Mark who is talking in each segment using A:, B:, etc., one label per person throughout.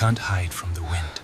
A: can't hide from the wind.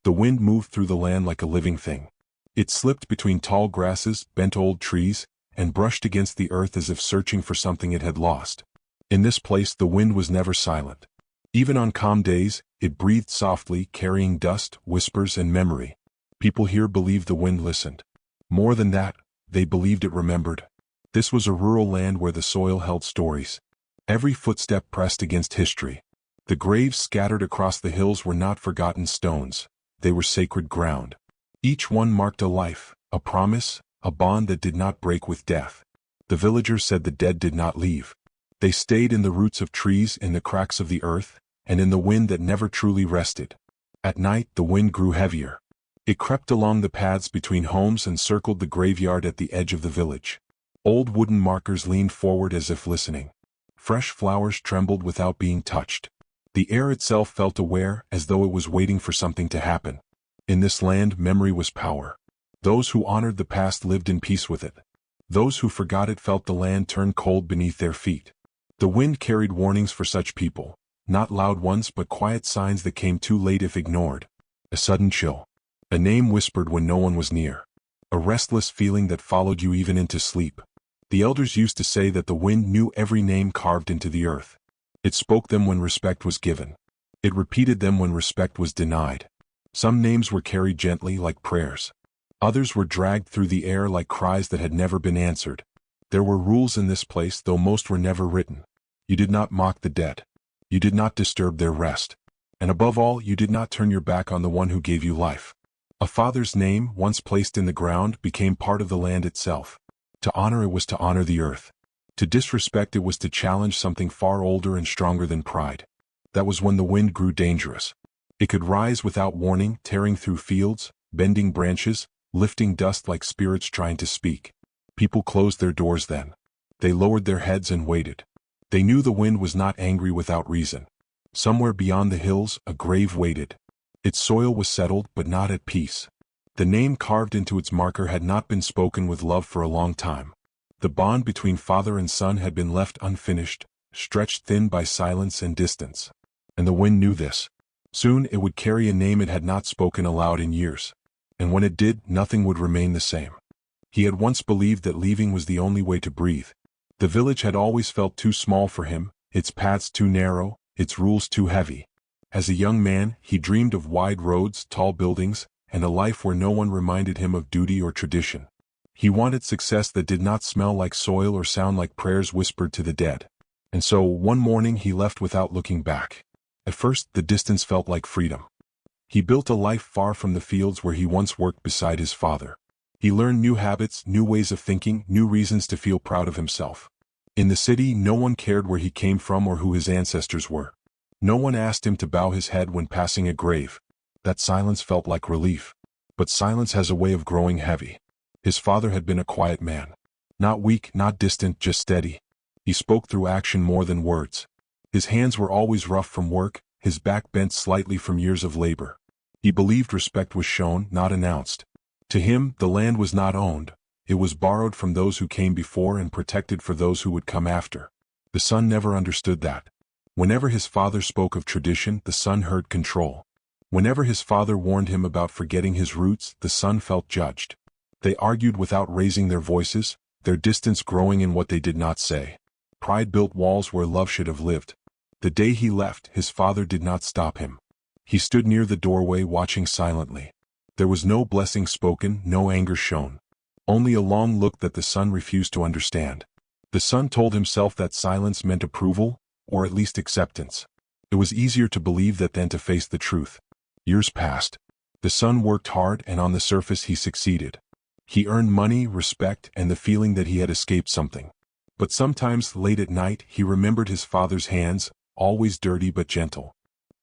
B: The wind moved through the land like a living thing. It slipped between tall grasses, bent old trees, and brushed against the earth as if searching for something it had lost. In this place the wind was never silent. Even on calm days, it breathed softly, carrying dust, whispers, and memory. People here believed the wind listened. More than that, they believed it remembered. This was a rural land where the soil held stories. Every footstep pressed against history. The graves scattered across the hills were not forgotten stones. They were sacred ground. Each one marked a life, a promise, a bond that did not break with death. The villagers said the dead did not leave. They stayed in the roots of trees, in the cracks of the earth, and in the wind that never truly rested. At night the wind grew heavier. It crept along the paths between homes and circled the graveyard at the edge of the village. Old wooden markers leaned forward as if listening. Fresh flowers trembled without being touched. The air itself felt aware, as though it was waiting for something to happen. In this land memory was power. Those who honored the past lived in peace with it. Those who forgot it felt the land turn cold beneath their feet. The wind carried warnings for such people, not loud ones but quiet signs that came too late if ignored. A sudden chill. A name whispered when no one was near. A restless feeling that followed you even into sleep. The elders used to say that the wind knew every name carved into the earth. It spoke them when respect was given. It repeated them when respect was denied. Some names were carried gently like prayers. Others were dragged through the air like cries that had never been answered. There were rules in this place, though most were never written. You did not mock the dead. You did not disturb their rest. And above all, you did not turn your back on the one who gave you life. A father's name, once placed in the ground, became part of the land itself. To honor it was to honor the earth. To disrespect it was to challenge something far older and stronger than pride. That was when the wind grew dangerous. It could rise without warning, tearing through fields, bending branches, lifting dust like spirits trying to speak. People closed their doors then. They lowered their heads and waited. They knew the wind was not angry without reason. Somewhere beyond the hills, a grave waited. Its soil was settled but not at peace. The name carved into its marker had not been spoken with love for a long time. The bond between father and son had been left unfinished, stretched thin by silence and distance. And the wind knew this. Soon it would carry a name it had not spoken aloud in years. And when it did, nothing would remain the same. He had once believed that leaving was the only way to breathe. The village had always felt too small for him, its paths too narrow, its rules too heavy. As a young man, he dreamed of wide roads, tall buildings, and a life where no one reminded him of duty or tradition. He wanted success that did not smell like soil or sound like prayers whispered to the dead. And so, one morning he left without looking back. At first, the distance felt like freedom. He built a life far from the fields where he once worked beside his father. He learned new habits, new ways of thinking, new reasons to feel proud of himself. In the city, no one cared where he came from or who his ancestors were. No one asked him to bow his head when passing a grave. That silence felt like relief. But silence has a way of growing heavy. His father had been a quiet man. Not weak, not distant, just steady. He spoke through action more than words. His hands were always rough from work, his back bent slightly from years of labor. He believed respect was shown, not announced. To him, the land was not owned. It was borrowed from those who came before and protected for those who would come after. The son never understood that. Whenever his father spoke of tradition, the son heard control. Whenever his father warned him about forgetting his roots, the son felt judged. They argued without raising their voices, their distance growing in what they did not say. Pride built walls where love should have lived. The day he left, his father did not stop him. He stood near the doorway watching silently. There was no blessing spoken, no anger shown. Only a long look that the son refused to understand. The son told himself that silence meant approval, or at least acceptance. It was easier to believe that than to face the truth. Years passed. The son worked hard and on the surface he succeeded. He earned money, respect, and the feeling that he had escaped something. But sometimes, late at night, he remembered his father's hands, always dirty but gentle.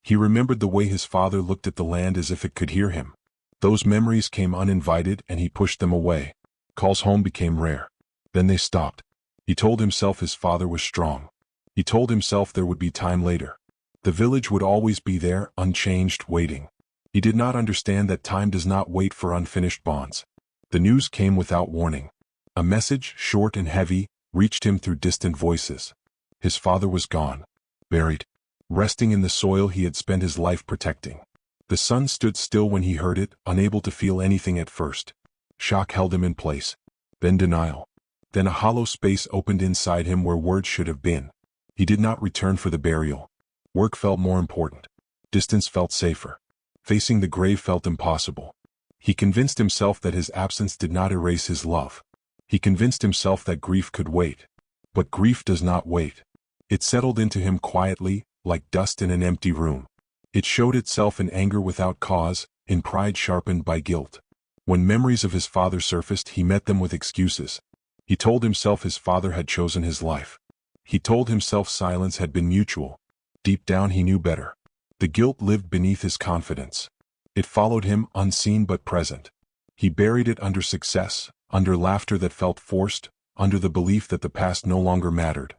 B: He remembered the way his father looked at the land as if it could hear him. Those memories came uninvited and he pushed them away. Calls home became rare. Then they stopped. He told himself his father was strong. He told himself there would be time later. The village would always be there, unchanged, waiting. He did not understand that time does not wait for unfinished bonds. The news came without warning. A message, short and heavy, reached him through distant voices. His father was gone. buried, resting in the soil he had spent his life protecting. The sun stood still when he heard it, unable to feel anything at first. Shock held him in place. Then denial. Then a hollow space opened inside him where words should have been. He did not return for the burial. Work felt more important. Distance felt safer. Facing the grave felt impossible. He convinced himself that his absence did not erase his love. He convinced himself that grief could wait. But grief does not wait. It settled into him quietly, like dust in an empty room. It showed itself in anger without cause, in pride sharpened by guilt. When memories of his father surfaced, he met them with excuses. He told himself his father had chosen his life. He told himself silence had been mutual. Deep down he knew better. The guilt lived beneath his confidence. It followed him, unseen but present. He buried it under success, under laughter that felt forced, under the belief that the past no longer mattered.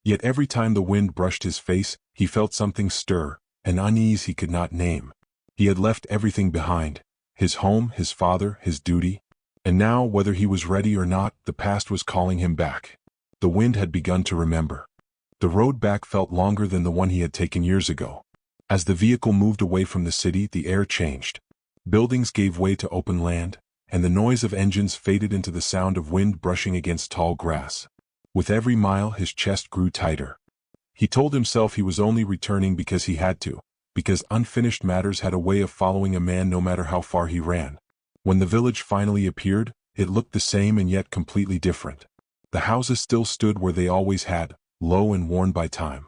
B: Yet every time the wind brushed his face, he felt something stir, an unease he could not name. He had left everything behind. His home, his father, his duty. And now, whether he was ready or not, the past was calling him back. The wind had begun to remember. The road back felt longer than the one he had taken years ago. As the vehicle moved away from the city, the air changed. Buildings gave way to open land, and the noise of engines faded into the sound of wind brushing against tall grass. With every mile, his chest grew tighter. He told himself he was only returning because he had to, because unfinished matters had a way of following a man no matter how far he ran. When the village finally appeared, it looked the same and yet completely different. The houses still stood where they always had, low and worn by time.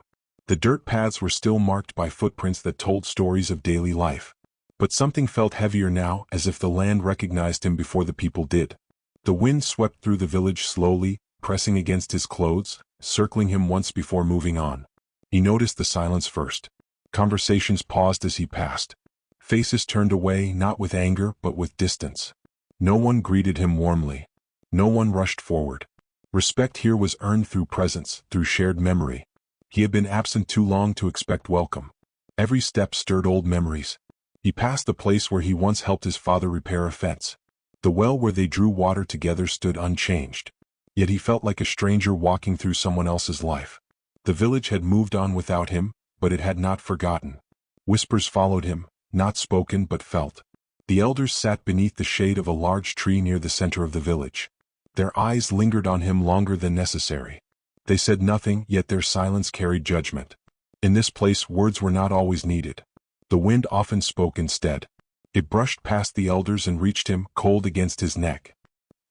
B: The dirt paths were still marked by footprints that told stories of daily life. But something felt heavier now, as if the land recognized him before the people did. The wind swept through the village slowly, pressing against his clothes, circling him once before moving on. He noticed the silence first. Conversations paused as he passed. Faces turned away, not with anger but with distance. No one greeted him warmly. No one rushed forward. Respect here was earned through presence, through shared memory. He had been absent too long to expect welcome. Every step stirred old memories. He passed the place where he once helped his father repair a fence. The well where they drew water together stood unchanged. Yet he felt like a stranger walking through someone else's life. The village had moved on without him, but it had not forgotten. Whispers followed him, not spoken but felt. The elders sat beneath the shade of a large tree near the center of the village. Their eyes lingered on him longer than necessary. They said nothing, yet their silence carried judgment. In this place words were not always needed. The wind often spoke instead. It brushed past the elders and reached him, cold against his neck.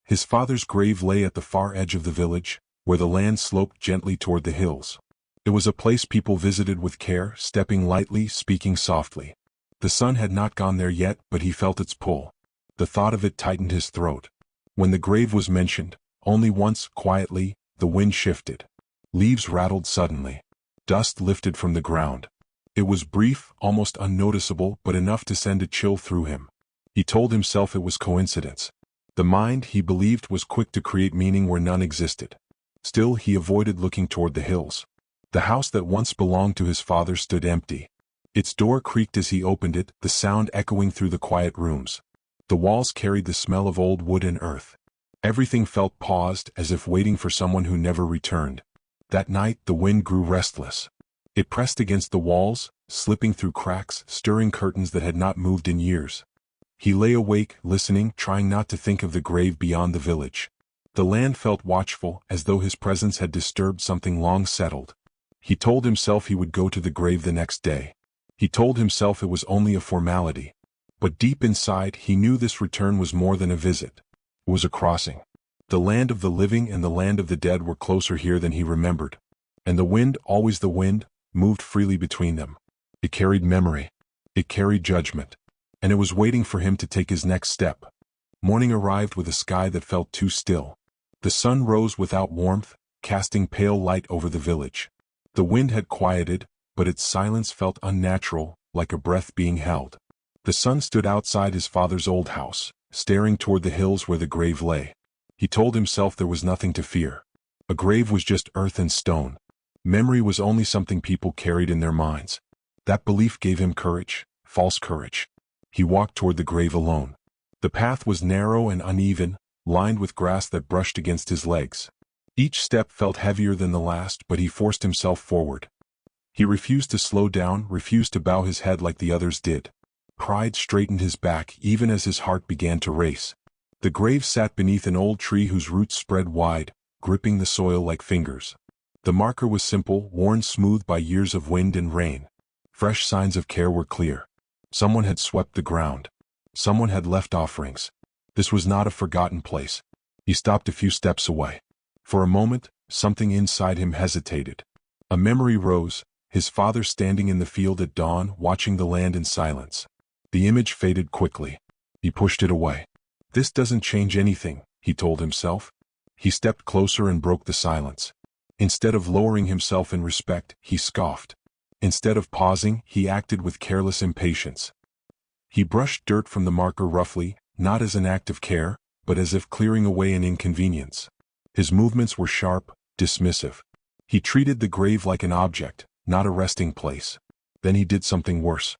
B: His father's grave lay at the far edge of the village, where the land sloped gently toward the hills. It was a place people visited with care, stepping lightly, speaking softly. The sun had not gone there yet, but he felt its pull. The thought of it tightened his throat. When the grave was mentioned, only once, quietly, the wind shifted. Leaves rattled suddenly. Dust lifted from the ground. It was brief, almost unnoticeable, but enough to send a chill through him. He told himself it was coincidence. The mind, he believed, was quick to create meaning where none existed. Still, he avoided looking toward the hills. The house that once belonged to his father stood empty. Its door creaked as he opened it, the sound echoing through the quiet rooms. The walls carried the smell of old wood and earth. Everything felt paused, as if waiting for someone who never returned. That night, the wind grew restless. It pressed against the walls, slipping through cracks, stirring curtains that had not moved in years. He lay awake, listening, trying not to think of the grave beyond the village. The land felt watchful, as though his presence had disturbed something long settled. He told himself he would go to the grave the next day. He told himself it was only a formality. But deep inside, he knew this return was more than a visit. It was a crossing. The land of the living and the land of the dead were closer here than he remembered. And the wind, always the wind, moved freely between them. It carried memory. It carried judgment. And it was waiting for him to take his next step. Morning arrived with a sky that felt too still. The sun rose without warmth, casting pale light over the village. The wind had quieted, but its silence felt unnatural, like a breath being held. The son stood outside his father's old house, staring toward the hills where the grave lay. He told himself there was nothing to fear. A grave was just earth and stone. Memory was only something people carried in their minds. That belief gave him courage, false courage. He walked toward the grave alone. The path was narrow and uneven, lined with grass that brushed against his legs. Each step felt heavier than the last, but he forced himself forward. He refused to slow down, refused to bow his head like the others did. Pride straightened his back even as his heart began to race. The grave sat beneath an old tree whose roots spread wide, gripping the soil like fingers. The marker was simple, worn smooth by years of wind and rain. Fresh signs of care were clear. Someone had swept the ground. Someone had left offerings. This was not a forgotten place. He stopped a few steps away. For a moment, something inside him hesitated. A memory rose, his father standing in the field at dawn, watching the land in silence. The image faded quickly. He pushed it away. This doesn't change anything, he told himself. He stepped closer and broke the silence. Instead of lowering himself in respect, he scoffed. Instead of pausing, he acted with careless impatience. He brushed dirt from the marker roughly, not as an act of care, but as if clearing away an inconvenience. His movements were sharp, dismissive. He treated the grave like an object, not a resting place. Then he did something worse.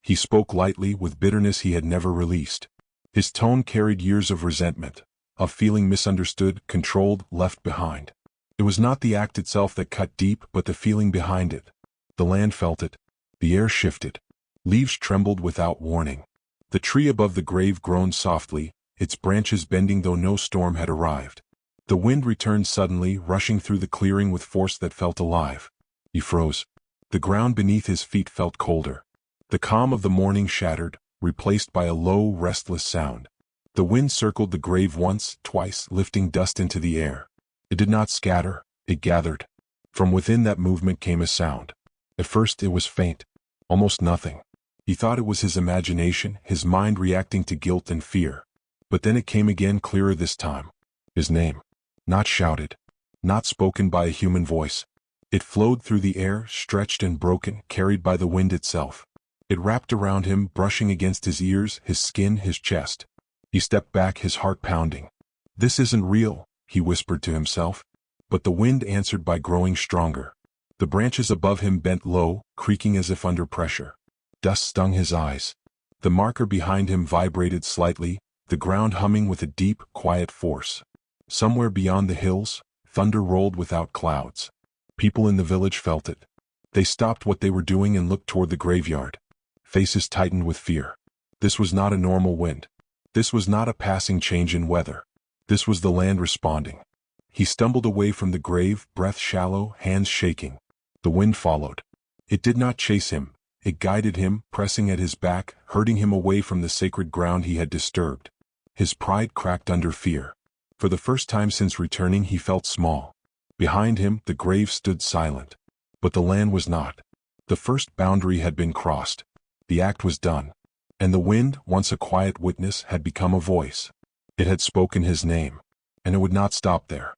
B: He spoke lightly with bitterness he had never released. His tone carried years of resentment, of feeling misunderstood, controlled, left behind. It was not the act itself that cut deep, but the feeling behind it. The land felt it. The air shifted. Leaves trembled without warning. The tree above the grave groaned softly, its branches bending though no storm had arrived. The wind returned suddenly, rushing through the clearing with force that felt alive. He froze. The ground beneath his feet felt colder. The calm of the morning shattered, replaced by a low, restless sound. The wind circled the grave once, twice, lifting dust into the air. It did not scatter, it gathered. From within that movement came a sound. At first it was faint, almost nothing. He thought it was his imagination, his mind reacting to guilt and fear. But then it came again, clearer this time. His name. Not shouted. Not spoken by a human voice. It flowed through the air, stretched and broken, carried by the wind itself. It wrapped around him, brushing against his ears, his skin, his chest. He stepped back, his heart pounding. This isn't real, he whispered to himself. But the wind answered by growing stronger. The branches above him bent low, creaking as if under pressure. Dust stung his eyes. The marker behind him vibrated slightly, the ground humming with a deep, quiet force. Somewhere beyond the hills, thunder rolled without clouds. People in the village felt it. They stopped what they were doing and looked toward the graveyard. Faces tightened with fear. This was not a normal wind. This was not a passing change in weather. This was the land responding. He stumbled away from the grave, breath shallow, hands shaking. The wind followed. It did not chase him. It guided him, pressing at his back, herding him away from the sacred ground he had disturbed. His pride cracked under fear. For the first time since returning, he felt small. Behind him, the grave stood silent. But the land was not. The first boundary had been crossed. The act was done. And the wind, once a quiet witness, had become a voice. It had spoken his name. And it would not stop there.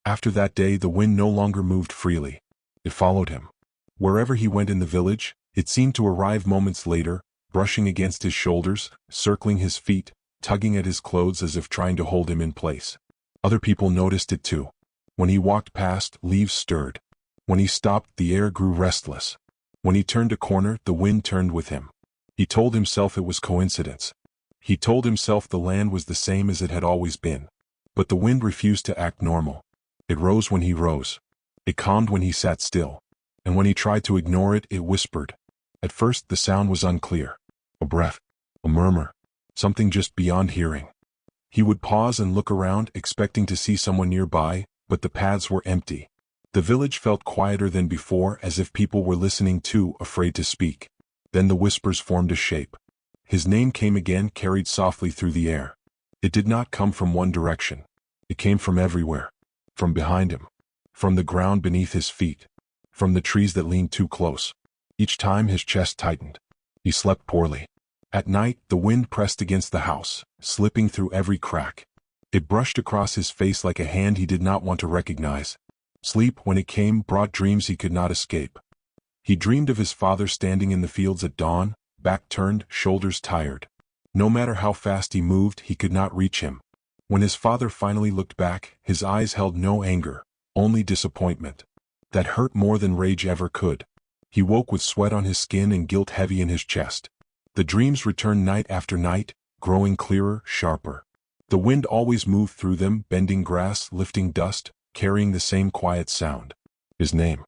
B: After that day, the wind no longer moved freely. It followed him. Wherever he went in the village, it seemed to arrive moments later, brushing against his shoulders, circling his feet, tugging at his clothes as if trying to hold him in place. Other people noticed it too. When he walked past, leaves stirred. When he stopped, the air grew restless. When he turned a corner, the wind turned with him. He told himself it was coincidence. He told himself the land was the same as it had always been. But the wind refused to act normal. It rose when he rose. It calmed when he sat still. And when he tried to ignore it, it whispered. At first, the sound was unclear. A breath. A murmur. Something just beyond hearing. He would pause and look around, expecting to see someone nearby, but the paths were empty. The village felt quieter than before, as if people were listening too, afraid to speak. Then the whispers formed a shape. His name came again, carried softly through the air. It did not come from one direction. It came from everywhere. From behind him. From the ground beneath his feet. From the trees that leaned too close. Each time his chest tightened. He slept poorly. At night, the wind pressed against the house, slipping through every crack. It brushed across his face like a hand he did not want to recognize. Sleep, when it came, brought dreams he could not escape. He dreamed of his father standing in the fields at dawn, back turned, shoulders tired. No matter how fast he moved, he could not reach him. When his father finally looked back, his eyes held no anger, only disappointment. That hurt more than rage ever could. He woke with sweat on his skin and guilt heavy in his chest. The dreams returned night after night, growing clearer, sharper. The wind always moved through them, bending grass, lifting dust, carrying the same quiet sound. His name.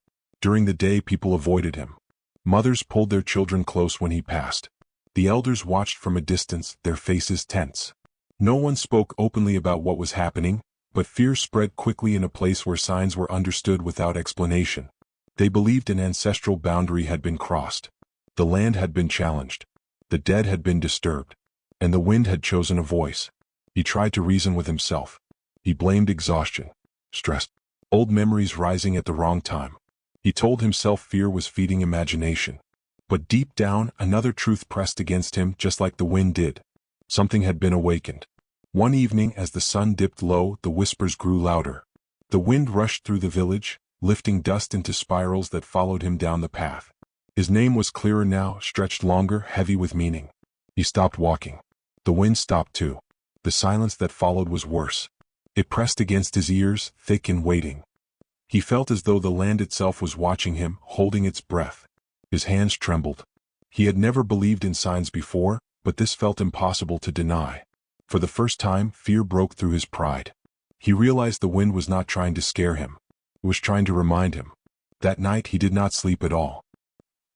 B: During the day, people avoided him. Mothers pulled their children close when he passed. The elders watched from a distance, their faces tense. No one spoke openly about what was happening, but fear spread quickly in a place where signs were understood without explanation. They believed an ancestral boundary had been crossed. The land had been challenged. The dead had been disturbed. And the wind had chosen a voice. He tried to reason with himself. He blamed exhaustion, stress, old memories rising at the wrong time. He told himself fear was feeding imagination. But deep down, another truth pressed against him just like the wind did. Something had been awakened. One evening, as the sun dipped low, the whispers grew louder. The wind rushed through the village, lifting dust into spirals that followed him down the path. His name was clearer now, stretched longer, heavy with meaning. He stopped walking. The wind stopped too. The silence that followed was worse. It pressed against his ears, thick and waiting. He felt as though the land itself was watching him, holding its breath. His hands trembled. He had never believed in signs before, but this felt impossible to deny. For the first time, fear broke through his pride. He realized the wind was not trying to scare him. It was trying to remind him. That night he did not sleep at all.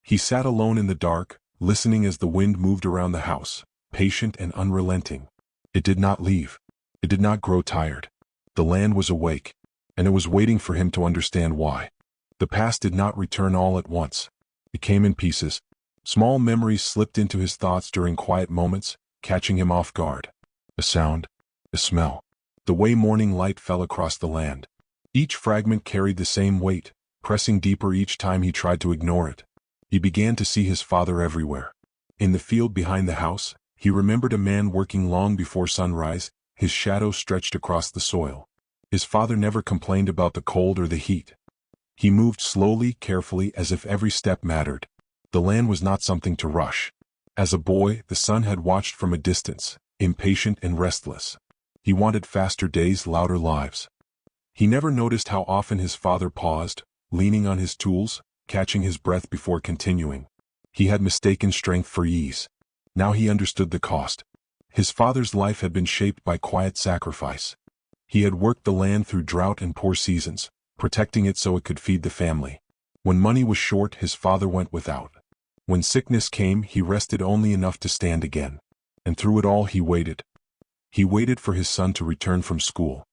B: He sat alone in the dark, listening as the wind moved around the house, patient and unrelenting. It did not leave. It did not grow tired. The land was awake, and it was waiting for him to understand why. The past did not return all at once. It came in pieces. Small memories slipped into his thoughts during quiet moments, catching him off guard. A sound, a smell, the way morning light fell across the land. Each fragment carried the same weight, pressing deeper each time he tried to ignore it. He began to see his father everywhere. In the field behind the house, he remembered a man working long before sunrise, his shadow stretched across the soil. His father never complained about the cold or the heat. He moved slowly, carefully, as if every step mattered. The land was not something to rush. As a boy, the son had watched from a distance, impatient and restless. He wanted faster days, louder lives. He never noticed how often his father paused, leaning on his tools, catching his breath before continuing. He had mistaken strength for ease. Now he understood the cost. His father's life had been shaped by quiet sacrifice. He had worked the land through drought and poor seasons, protecting it so it could feed the family. When money was short, his father went without. When sickness came, he rested only enough to stand again. And through it all he waited. He waited for his son to return from school.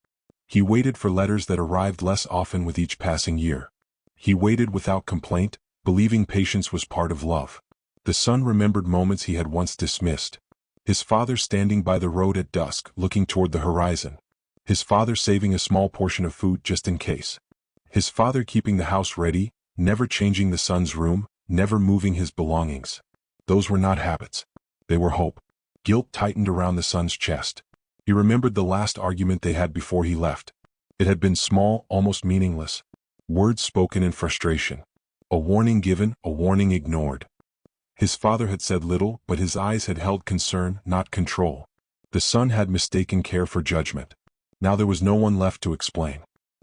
B: He waited for letters that arrived less often with each passing year. He waited without complaint, believing patience was part of love. The son remembered moments he had once dismissed. His father standing by the road at dusk, looking toward the horizon. His father saving a small portion of food just in case. His father keeping the house ready, never changing the son's room, never moving his belongings. Those were not habits. They were hope. Guilt tightened around the son's chest. He remembered the last argument they had before he left. It had been small, almost meaningless. Words spoken in frustration. A warning given, a warning ignored. His father had said little, but his eyes had held concern, not control. The son had mistaken care for judgment. Now there was no one left to explain.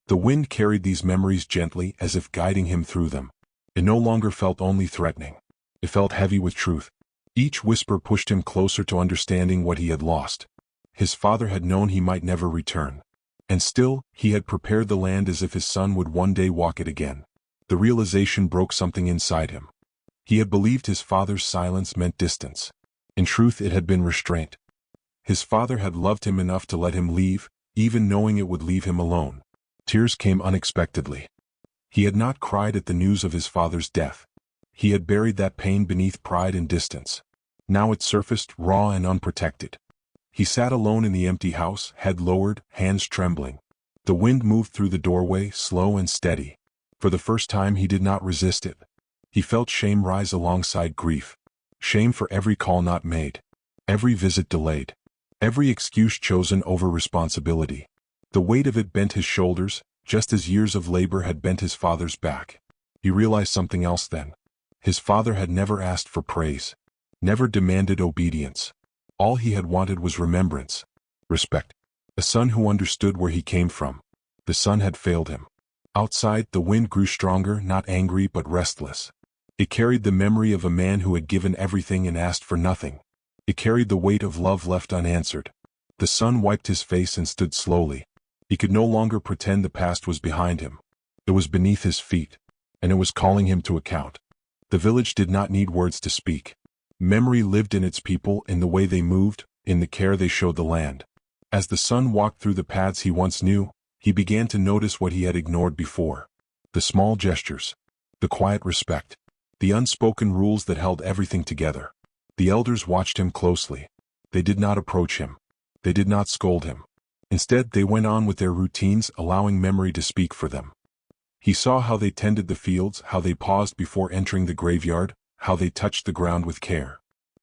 B: The wind carried these memories gently, as if guiding him through them. It no longer felt only threatening. It felt heavy with truth. Each whisper pushed him closer to understanding what he had lost. His father had known he might never return. And still, he had prepared the land as if his son would one day walk it again. The realization broke something inside him. He had believed his father's silence meant distance. In truth, it had been restraint. His father had loved him enough to let him leave, even knowing it would leave him alone. Tears came unexpectedly. He had not cried at the news of his father's death. He had buried that pain beneath pride and distance. Now it surfaced, raw and unprotected. He sat alone in the empty house, head lowered, hands trembling. The wind moved through the doorway, slow and steady. For the first time he did not resist it. He felt shame rise alongside grief. Shame for every call not made. Every visit delayed. Every excuse chosen over responsibility. The weight of it bent his shoulders, just as years of labor had bent his father's back. He realized something else then. His father had never asked for praise. Never demanded obedience. All he had wanted was remembrance. Respect. A son who understood where he came from. The son had failed him. Outside, the wind grew stronger, not angry but restless. It carried the memory of a man who had given everything and asked for nothing. It carried the weight of love left unanswered. The son wiped his face and stood slowly. He could no longer pretend the past was behind him. It was beneath his feet. and it was calling him to account. The village did not need words to speak. Memory lived in its people, in the way they moved, in the care they showed the land. As the son walked through the paths he once knew, he began to notice what he had ignored before. The small gestures, the quiet respect, the unspoken rules that held everything together. The elders watched him closely. They did not approach him. They did not scold him. Instead, they went on with their routines, allowing memory to speak for them. He saw how they tended the fields, how they paused before entering the graveyard, how they touched the ground with care.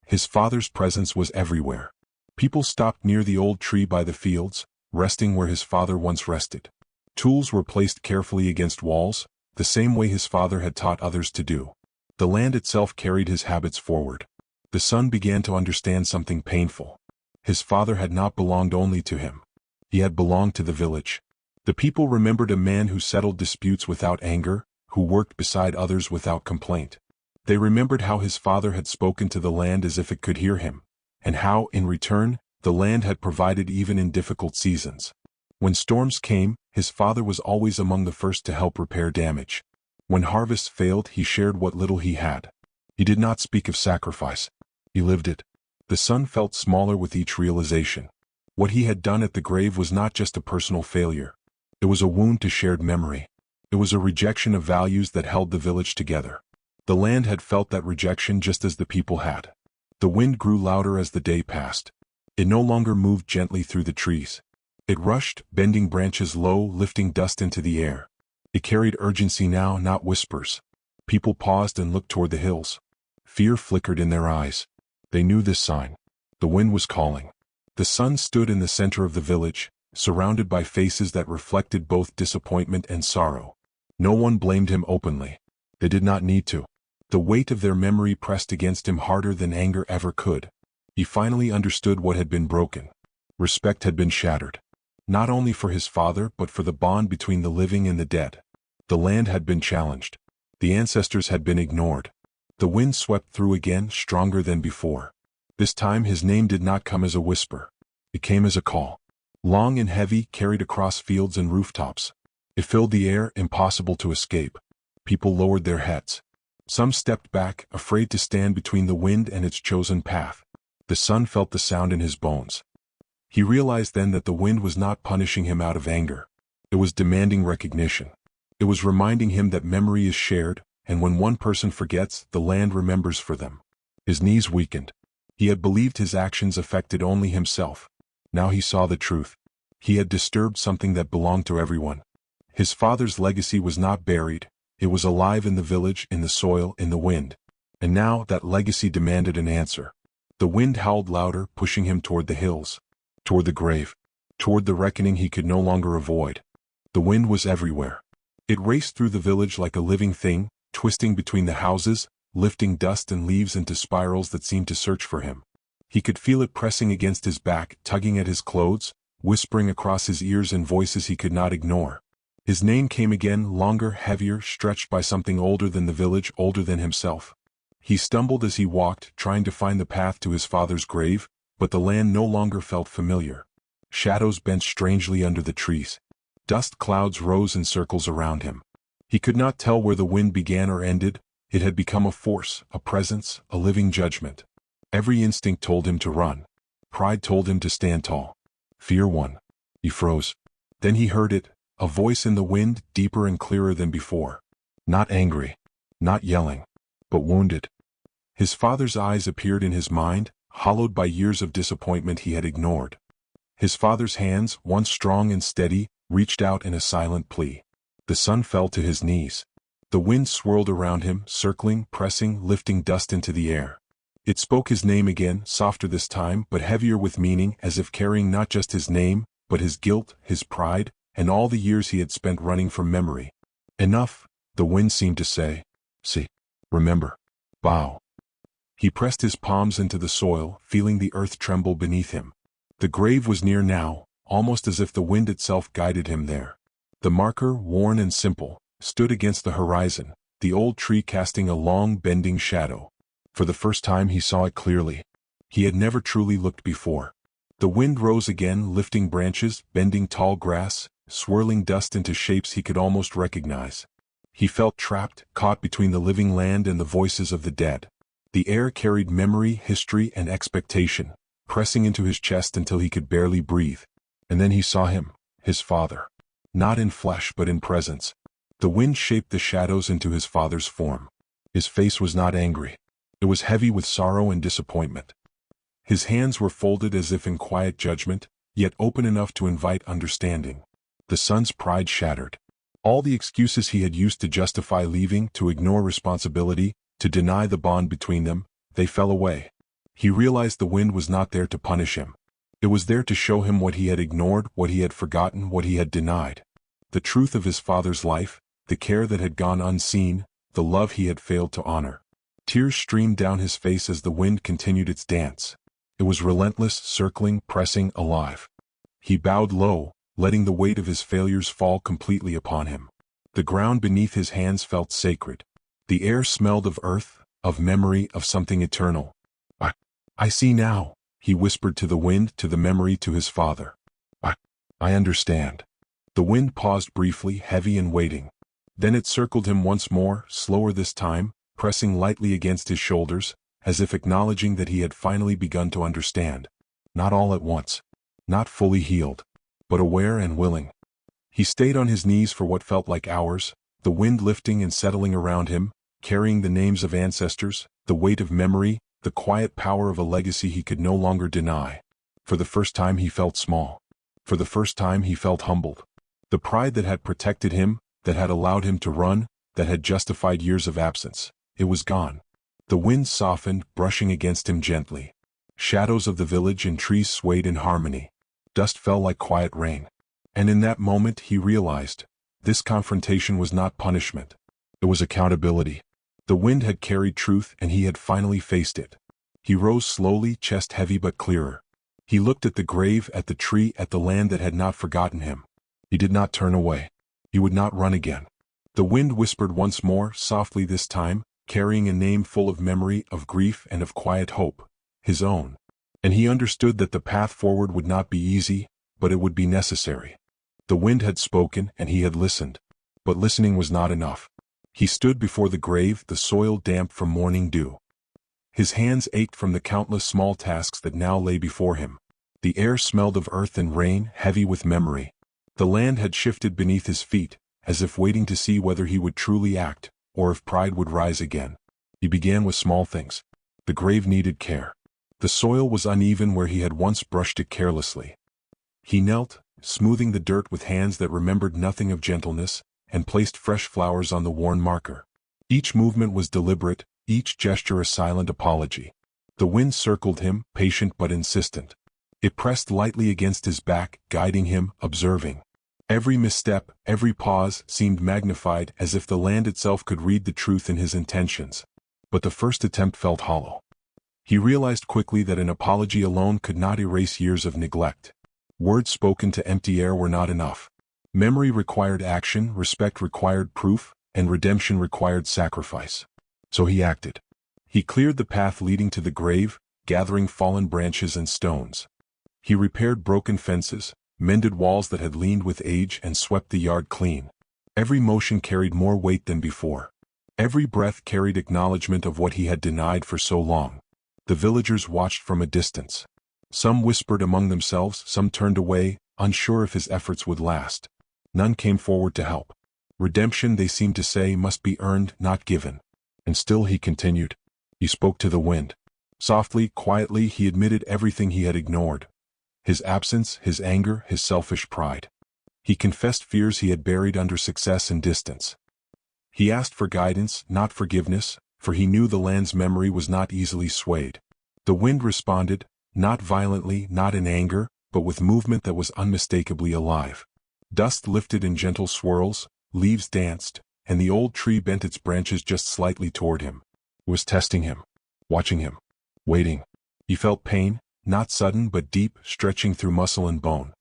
B: His father's presence was everywhere. People stopped near the old tree by the fields, resting where his father once rested. Tools were placed carefully against walls, the same way his father had taught others to do. The land itself carried his habits forward. The son began to understand something painful. His father had not belonged only to him. He had belonged to the village. The people remembered a man who settled disputes without anger, who worked beside others without complaint. They remembered how his father had spoken to the land as if it could hear him, and how, in return, the land had provided even in difficult seasons. When storms came, his father was always among the first to help repair damage. When harvests failed, he shared what little he had. He did not speak of sacrifice. He lived it. The son felt smaller with each realization. What he had done at the grave was not just a personal failure. It was a wound to shared memory. It was a rejection of values that held the village together. The land had felt that rejection just as the people had. The wind grew louder as the day passed. It no longer moved gently through the trees. It rushed, bending branches low, lifting dust into the air. It carried urgency now, not whispers. People paused and looked toward the hills. Fear flickered in their eyes. They knew this sign. The wind was calling. The sun stood in the center of the village, surrounded by faces that reflected both disappointment and sorrow. No one blamed him openly. They did not need to. The weight of their memory pressed against him harder than anger ever could. He finally understood what had been broken. Respect had been shattered. Not only for his father, but for the bond between the living and the dead. The land had been challenged. The ancestors had been ignored. The wind swept through again, stronger than before. This time his name did not come as a whisper. It came as a call. Long and heavy, carried across fields and rooftops. It filled the air, impossible to escape. People lowered their heads. Some stepped back, afraid to stand between the wind and its chosen path. The son felt the sound in his bones. He realized then that the wind was not punishing him out of anger. It was demanding recognition. It was reminding him that memory is shared, and when one person forgets, the land remembers for them. His knees weakened. He had believed his actions affected only himself. Now he saw the truth. He had disturbed something that belonged to everyone. His father's legacy was not buried. It was alive in the village, in the soil, in the wind. And now that legacy demanded an answer. The wind howled louder, pushing him toward the hills, toward the grave, toward the reckoning he could no longer avoid. The wind was everywhere. It raced through the village like a living thing, twisting between the houses, lifting dust and leaves into spirals that seemed to search for him. He could feel it pressing against his back, tugging at his clothes, whispering across his ears in voices he could not ignore. His name came again, longer, heavier, stretched by something older than the village, older than himself. He stumbled as he walked, trying to find the path to his father's grave, but the land no longer felt familiar. Shadows bent strangely under the trees. Dust clouds rose in circles around him. He could not tell where the wind began or ended. It had become a force, a presence, a living judgment. Every instinct told him to run. Pride told him to stand tall. Fear won. He froze. Then he heard it, a voice in the wind, deeper and clearer than before. Not angry. Not yelling. But wounded. His father's eyes appeared in his mind, hollowed by years of disappointment he had ignored. His father's hands, once strong and steady, reached out in a silent plea. The son fell to his knees. The wind swirled around him, circling, pressing, lifting dust into the air. It spoke his name again, softer this time, but heavier with meaning, as if carrying not just his name, but his guilt, his pride, and all the years he had spent running from memory. Enough, the wind seemed to say. See. Remember. Bow. He pressed his palms into the soil, feeling the earth tremble beneath him. The grave was near now, almost as if the wind itself guided him there. The marker, worn and simple, stood against the horizon, the old tree casting a long, bending shadow. For the first time he saw it clearly. He had never truly looked before. The wind rose again, lifting branches, bending tall grass, swirling dust into shapes he could almost recognize. He felt trapped, caught between the living land and the voices of the dead. The air carried memory, history, and expectation, pressing into his chest until he could barely breathe. And then he saw him, his father. Not in flesh but in presence. The wind shaped the shadows into his father's form. His face was not angry. It was heavy with sorrow and disappointment. His hands were folded as if in quiet judgment, yet open enough to invite understanding. The son's pride shattered. All the excuses he had used to justify leaving, to ignore responsibility, to deny the bond between them, they fell away. He realized the wind was not there to punish him. It was there to show him what he had ignored, what he had forgotten, what he had denied. The truth of his father's life, the care that had gone unseen, the love he had failed to honor. Tears streamed down his face as the wind continued its dance. It was relentless, circling, pressing, alive. He bowed low, letting the weight of his failures fall completely upon him. The ground beneath his hands felt sacred. The air smelled of earth, of memory, of something eternal. I see now, he whispered to the wind, to the memory, to his father. I understand. The wind paused briefly, heavy and waiting. Then it circled him once more, slower this time, pressing lightly against his shoulders, as if acknowledging that he had finally begun to understand. Not all at once. Not fully healed. But aware and willing. He stayed on his knees for what felt like hours, the wind lifting and settling around him, carrying the names of ancestors, the weight of memory, the quiet power of a legacy he could no longer deny. For the first time he felt small. For the first time he felt humbled. The pride that had protected him, that had allowed him to run, that had justified years of absence, it was gone. The wind softened, brushing against him gently. Shadows of the village and trees swayed in harmony. Dust fell like quiet rain. And in that moment he realized, this confrontation was not punishment. It was accountability. The wind had carried truth and he had finally faced it. He rose slowly, chest heavy but clearer. He looked at the grave, at the tree, at the land that had not forgotten him. He did not turn away. He would not run again. The wind whispered once more, softly this time, carrying a name full of memory, of grief, and of quiet hope. His own. And he understood that the path forward would not be easy, but it would be necessary. The wind had spoken and he had listened. But listening was not enough. He stood before the grave, the soil damp from morning dew. His hands ached from the countless small tasks that now lay before him. The air smelled of earth and rain, heavy with memory. The land had shifted beneath his feet, as if waiting to see whether he would truly act, or if pride would rise again. He began with small things. The grave needed care. The soil was uneven where he had once brushed it carelessly. He knelt, smoothing the dirt with hands that remembered nothing of gentleness, and placed fresh flowers on the worn marker. Each movement was deliberate, each gesture a silent apology. The wind circled him, patient but insistent. It pressed lightly against his back, guiding him, observing. Every misstep, every pause, seemed magnified as if the land itself could read the truth in his intentions. But the first attempt felt hollow. He realized quickly that an apology alone could not erase years of neglect. Words spoken to empty air were not enough. Memory required action, respect required proof, and redemption required sacrifice. So he acted. He cleared the path leading to the grave, gathering fallen branches and stones. He repaired broken fences, mended walls that had leaned with age, and swept the yard clean. Every motion carried more weight than before. Every breath carried acknowledgement of what he had denied for so long. The villagers watched from a distance. Some whispered among themselves, some turned away, unsure if his efforts would last. None came forward to help. Redemption, they seemed to say, must be earned, not given. And still he continued. He spoke to the wind. Softly, quietly, he admitted everything he had ignored. His absence, his anger, his selfish pride. He confessed fears he had buried under success and distance. He asked for guidance, not forgiveness, for he knew the land's memory was not easily swayed. The wind responded, not violently, not in anger, but with movement that was unmistakably alive. Dust lifted in gentle swirls, leaves danced, and the old tree bent its branches just slightly toward him. It was testing him, watching him, waiting. He felt pain, not sudden but deep, stretching through muscle and bone.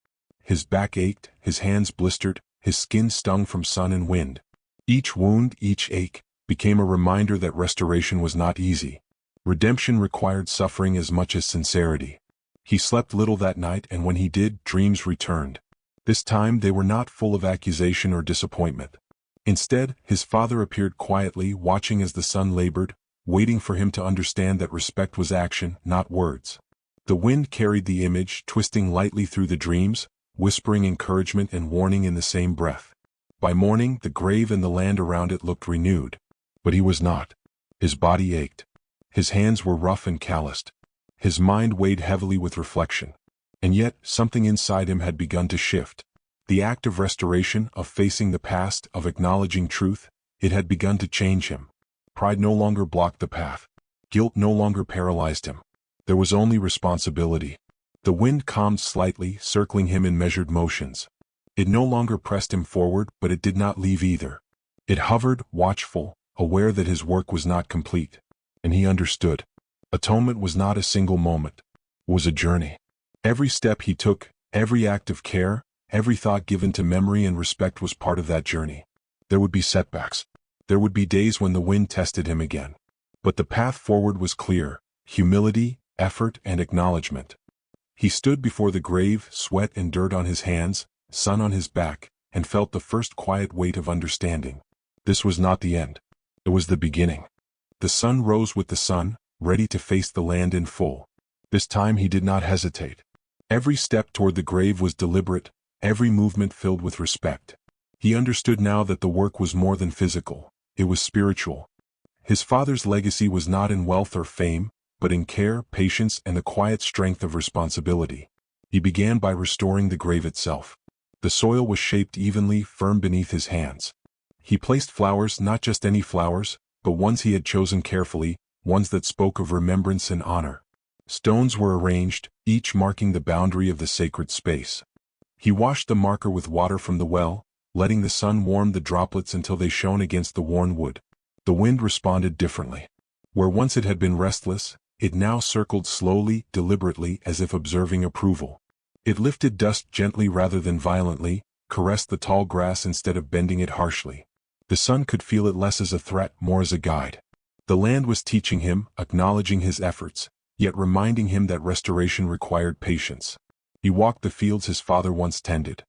B: His back ached, his hands blistered, his skin stung from sun and wind. Each wound, each ache, became a reminder that restoration was not easy. Redemption required suffering as much as sincerity. He slept little that night, and when he did, dreams returned. This time they were not full of accusation or disappointment. Instead, his father appeared quietly, watching as the son labored, waiting for him to understand that respect was action, not words. The wind carried the image, twisting lightly through the dreams, whispering encouragement and warning in the same breath. By morning, the grave and the land around it looked renewed. But he was not. His body ached. His hands were rough and calloused. His mind weighed heavily with reflection. And yet, something inside him had begun to shift. The act of restoration, of facing the past, of acknowledging truth, it had begun to change him. Pride no longer blocked the path. Guilt no longer paralyzed him. There was only responsibility. The wind calmed slightly, circling him in measured motions. It no longer pressed him forward, but it did not leave either. It hovered, watchful, aware that his work was not complete. And he understood. Atonement was not a single moment. It was a journey. Every step he took, every act of care, every thought given to memory and respect was part of that journey. There would be setbacks. There would be days when the wind tested him again. But the path forward was clear: humility, effort, and acknowledgement. He stood before the grave, sweat and dirt on his hands, sun on his back, and felt the first quiet weight of understanding. This was not the end. It was the beginning. The sun rose with the sun, ready to face the land in full. This time he did not hesitate. Every step toward the grave was deliberate, every movement filled with respect. He understood now that the work was more than physical. It was spiritual. His father's legacy was not in wealth or fame, but in care, patience, and the quiet strength of responsibility. He began by restoring the grave itself. The soil was shaped evenly, firm beneath his hands. He placed flowers, not just any flowers, but ones he had chosen carefully, ones that spoke of remembrance and honor. Stones were arranged, each marking the boundary of the sacred space. He washed the marker with water from the well, letting the sun warm the droplets until they shone against the worn wood. The wind responded differently. Where once it had been restless, it now circled slowly, deliberately, as if observing approval. It lifted dust gently rather than violently, caressed the tall grass instead of bending it harshly. The sun could feel it less as a threat, more as a guide. The land was teaching him, acknowledging his efforts, yet reminding him that restoration required patience. He walked the fields his father once tended.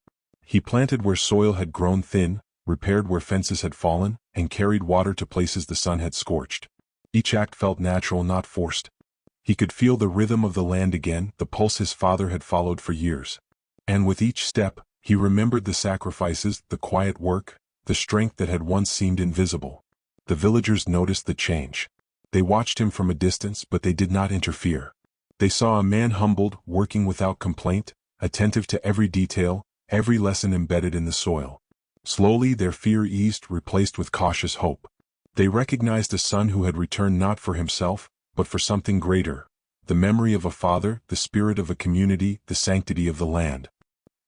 B: He planted where soil had grown thin, repaired where fences had fallen, and carried water to places the sun had scorched. Each act felt natural, not forced. He could feel the rhythm of the land again, the pulse his father had followed for years. And with each step, he remembered the sacrifices, the quiet work, the strength that had once seemed invisible. The villagers noticed the change. They watched him from a distance, but they did not interfere. They saw a man humbled, working without complaint, attentive to every detail, every lesson embedded in the soil. Slowly their fear eased, replaced with cautious hope. They recognized a son who had returned not for himself, but for something greater: the memory of a father, the spirit of a community, the sanctity of the land.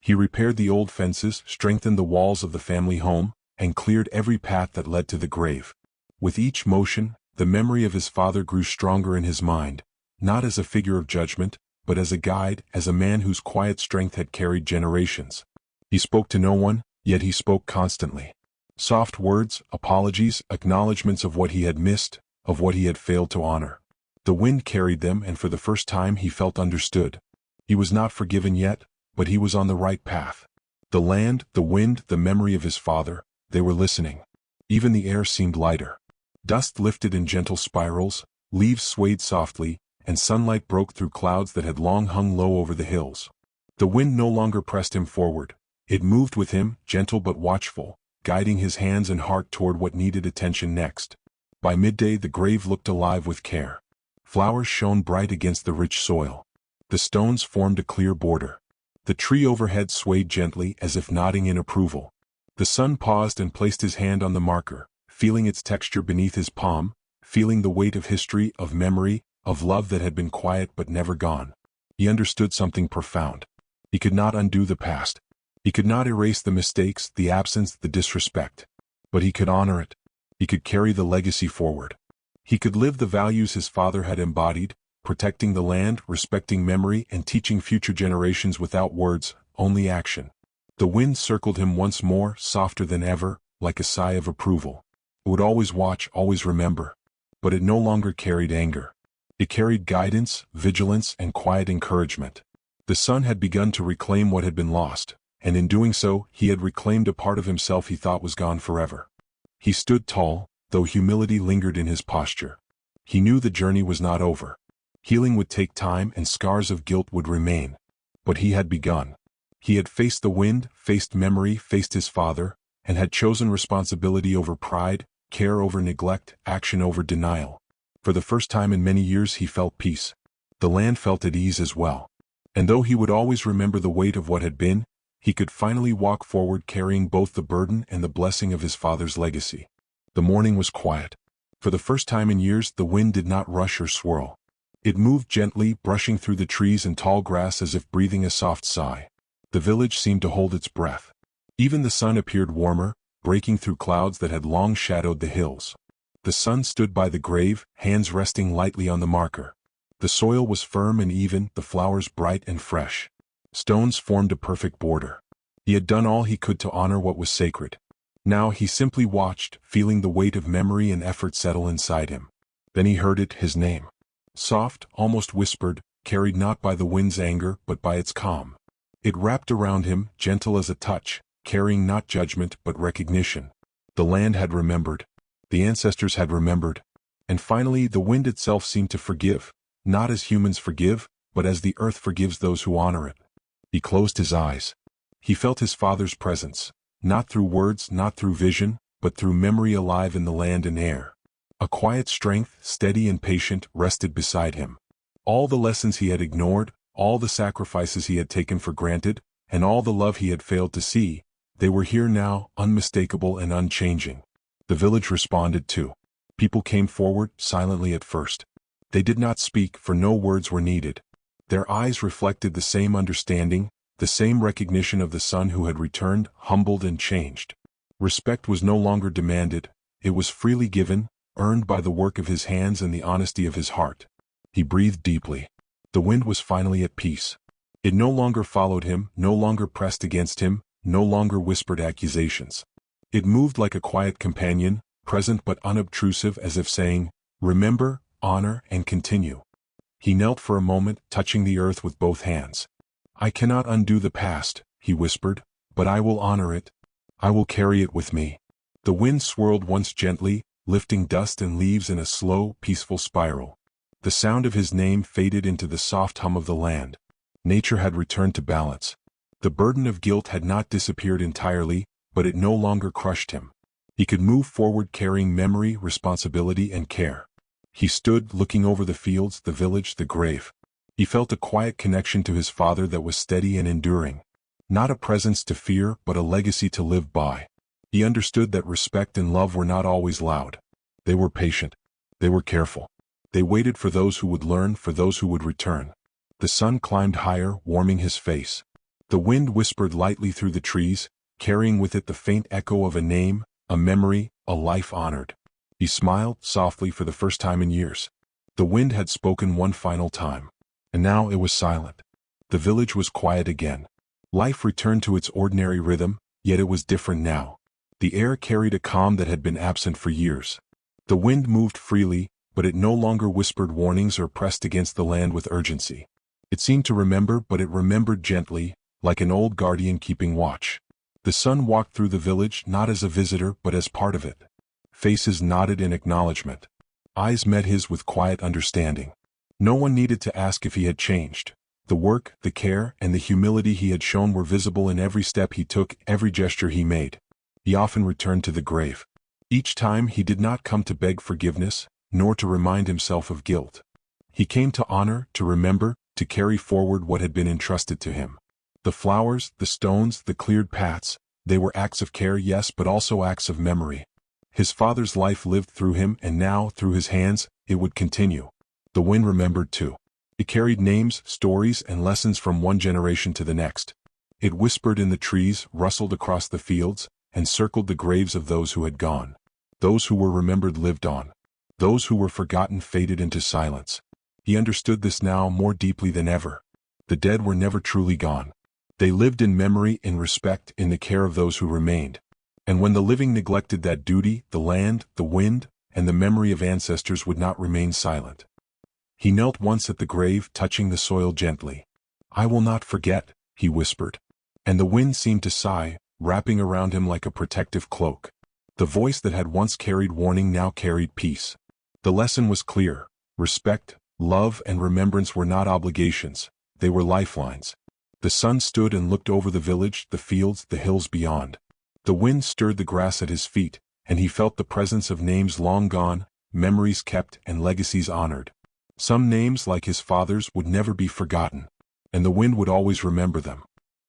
B: He repaired the old fences, strengthened the walls of the family home, and cleared every path that led to the grave. With each motion, the memory of his father grew stronger in his mind, not as a figure of judgment, but as a guide, as a man whose quiet strength had carried generations. He spoke to no one, yet he spoke constantly. Soft words, apologies, acknowledgments of what he had missed, of what he had failed to honor. The wind carried them, and for the first time he felt understood. He was not forgiven yet, but he was on the right path. The land, the wind, the memory of his father, they were listening. Even the air seemed lighter. Dust lifted in gentle spirals, leaves swayed softly, and sunlight broke through clouds that had long hung low over the hills. The wind no longer pressed him forward. It moved with him, gentle but watchful, guiding his hands and heart toward what needed attention next. By midday the grave looked alive with care. Flowers shone bright against the rich soil. The stones formed a clear border. The tree overhead swayed gently, as if nodding in approval. The sun paused and placed his hand on the marker, feeling its texture beneath his palm, feeling the weight of history, of memory, of love that had been quiet but never gone. He understood something profound. He could not undo the past. He could not erase the mistakes, the absence, the disrespect. But he could honor it. He could carry the legacy forward. He could live the values his father had embodied, protecting the land, respecting memory, and teaching future generations without words, only action. The wind circled him once more, softer than ever, like a sigh of approval. It would always watch, always remember. But it no longer carried anger. It carried guidance, vigilance, and quiet encouragement. The sun had begun to reclaim what had been lost, and in doing so, he had reclaimed a part of himself he thought was gone forever. He stood tall, though humility lingered in his posture. He knew the journey was not over. Healing would take time and scars of guilt would remain. But he had begun. He had faced the wind, faced memory, faced his father, and had chosen responsibility over pride, care over neglect, action over denial. For the first time in many years he felt peace. The land felt at ease as well. And though he would always remember the weight of what had been, he could finally walk forward carrying both the burden and the blessing of his father's legacy. The morning was quiet. For the first time in years the wind did not rush or swirl. It moved gently, brushing through the trees and tall grass as if breathing a soft sigh. The village seemed to hold its breath. Even the sun appeared warmer, breaking through clouds that had long shadowed the hills. The son stood by the grave, hands resting lightly on the marker. The soil was firm and even, the flowers bright and fresh. Stones formed a perfect border. He had done all he could to honor what was sacred. Now he simply watched, feeling the weight of memory and effort settle inside him. Then he heard it, his name. Soft, almost whispered, carried not by the wind's anger but by its calm. It wrapped around him, gentle as a touch, carrying not judgment but recognition. The land had remembered. The ancestors had remembered. And finally the wind itself seemed to forgive, not as humans forgive, but as the earth forgives those who honor it. He closed his eyes. He felt his father's presence, not through words, not through vision, but through memory alive in the land and air. A quiet strength, steady and patient, rested beside him. All the lessons he had ignored, all the sacrifices he had taken for granted, and all the love he had failed to see, they were here now, unmistakable and unchanging. The village responded too. People came forward, silently at first. They did not speak, for no words were needed. Their eyes reflected the same understanding, the same recognition of the son who had returned, humbled and changed. Respect was no longer demanded, it was freely given, earned by the work of his hands and the honesty of his heart. He breathed deeply. The wind was finally at peace. It no longer followed him, no longer pressed against him, no longer whispered accusations. It moved like a quiet companion, present but unobtrusive, as if saying, "Remember, honor, and continue." He knelt for a moment, touching the earth with both hands. "I cannot undo the past," he whispered, "but I will honor it. I will carry it with me." The wind swirled once gently, lifting dust and leaves in a slow, peaceful spiral. The sound of his name faded into the soft hum of the land. Nature had returned to balance. The burden of guilt had not disappeared entirely, but it no longer crushed him. He could move forward carrying memory, responsibility, and care. He stood, looking over the fields, the village, the grave. He felt a quiet connection to his father that was steady and enduring. Not a presence to fear, but a legacy to live by. He understood that respect and love were not always loud. They were patient. They were careful. They waited for those who would learn, for those who would return. The sun climbed higher, warming his face. The wind whispered lightly through the trees, carrying with it the faint echo of a name, a memory, a life honored. He smiled, softly, for the first time in years. The wind had spoken one final time. And now it was silent. The village was quiet again. Life returned to its ordinary rhythm, yet it was different now. The air carried a calm that had been absent for years. The wind moved freely, but it no longer whispered warnings or pressed against the land with urgency. It seemed to remember, but it remembered gently, like an old guardian keeping watch. The sun walked through the village not as a visitor but as part of it. Faces nodded in acknowledgement. Eyes met his with quiet understanding. No one needed to ask if he had changed. The work, the care, and the humility he had shown were visible in every step he took, every gesture he made. He often returned to the grave. Each time he did not come to beg forgiveness, nor to remind himself of guilt. He came to honor, to remember, to carry forward what had been entrusted to him. The flowers, the stones, the cleared paths, they were acts of care, yes, but also acts of memory. His father's life lived through him, and now, through his hands, it would continue. The wind remembered too. It carried names, stories, and lessons from one generation to the next. It whispered in the trees, rustled across the fields, and circled the graves of those who had gone. Those who were remembered lived on. Those who were forgotten faded into silence. He understood this now more deeply than ever. The dead were never truly gone. They lived in memory, in respect, in the care of those who remained. And when the living neglected that duty, the land, the wind, and the memory of ancestors would not remain silent. He knelt once at the grave, touching the soil gently. "I will not forget," he whispered. And the wind seemed to sigh, wrapping around him like a protective cloak. The voice that had once carried warning now carried peace. The lesson was clear. Respect, love, and remembrance were not obligations, they were lifelines. The sun stood and looked over the village, the fields, the hills beyond. The wind stirred the grass at his feet, and he felt the presence of names long gone, memories kept, and legacies honored. Some names, like his father's, would never be forgotten, and the wind would always remember them.